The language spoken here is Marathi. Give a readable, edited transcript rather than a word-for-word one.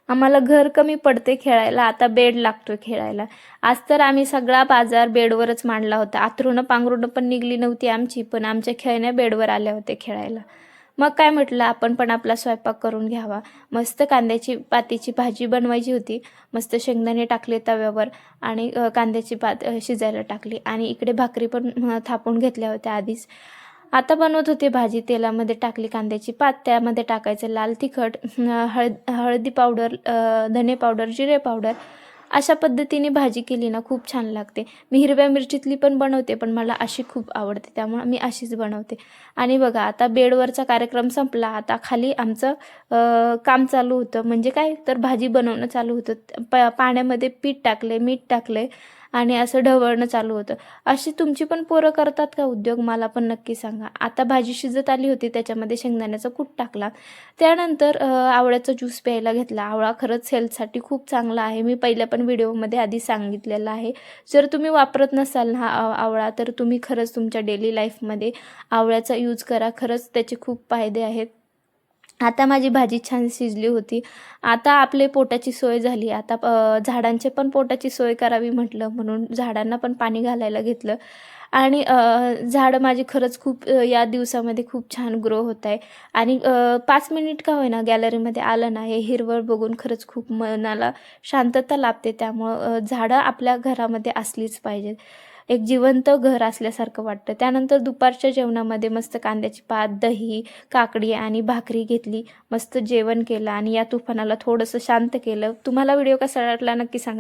आम्हाला घर कमी पडते खेळायला, आता बेड लागतोय खेळायला. आज तर आम्ही सगळा बाजार बेडवरच मांडला होता. आथरुणं पांघरुणं पण निघली नव्हती आमची, पण आमच्या खेळण्या बेडवर आल्या होत्या खेळायला. मग काय म्हटलं, आपण पण आपला स्वयंपाक करून घ्यावा. मस्त कांद्याची पातीची भाजी बनवायची होती. मस्त शेंगदाणे टाकले तव्यावर आणि कांद्याची पात शिजायला टाकली आणि इकडे भाकरी पण थापून घेतल्या होत्या आधीच. आता बनवत होते भाजी. तेलामध्ये टाकली कांद्याची पात, त्यामध्ये टाकायचं लाल तिखट, हळदी पावडर, धने पावडर, जिरे पावडर. अशा पद्धतीने भाजी केली ना खूप छान लागते. मी हिरव्या मिरचीतली पण बनवते, पण मला अशी खूप आवडते, त्यामुळे मी अशीच बनवते. आणि बघा आता बेडवरचा कार्यक्रम संपला. आता खाली आमचं काम चालू होतं. म्हणजे काय तर भाजी बनवणं चालू होतं. पाण्यामध्ये पीठ टाकले, मीठ टाकले आणि असं ढवळणं चालू होतं. अशी तुमची पण पोरं करतात का उद्योग? मला पण नक्की सांगा. आता भाजी शिजत आली होती, त्याच्यामध्ये शेंगदाण्याचा कूट टाकला. त्यानंतर आवळ्याचा ज्यूस प्यायला घेतला. आवळा खरंच हेल्थसाठी खूप चांगला आहे. मी पहिल्या पण व्हिडिओमध्ये आधी सांगितलेलं आहे. जर तुम्ही वापरत नसाल ना आवळा, तर तुम्ही खरंच तुमच्या डेली लाईफमध्ये आवळ्याचा यूज करा. खरंच त्याचे खूप फायदे आहेत. आता माझी भाजी छान शिजली होती. आता आपले पोटाची सोय झाली. आता झाडांचे पण पोटाची सोय करावी म्हटलं, म्हणून झाडांना पण पाणी घालायला घेतलं. आणि झाडं माझी खरंच खूप या दिवसामध्ये खूप छान ग्रो होत आहे. आणि 5 मिनिट का होईना गॅलरीमध्ये आलं ना, हे हिरवळ बघून खरंच खूप मनाला शांतता लाभते. त्यामुळं झाडं आपल्या घरामध्ये असलीच पाहिजेत. एक जिवंत घर असल्यासारखं वाटतं. त्यानंतर दुपारच्या जेवणामध्ये मस्त कांद्याची पात, दही, काकडी आणि भाकरी घेतली. मस्त जेवण केलं आणि या तुफानाला थोडंसं शांत केलं. तुम्हाला व्हिडिओ कसा वाटला नक्की सांगा.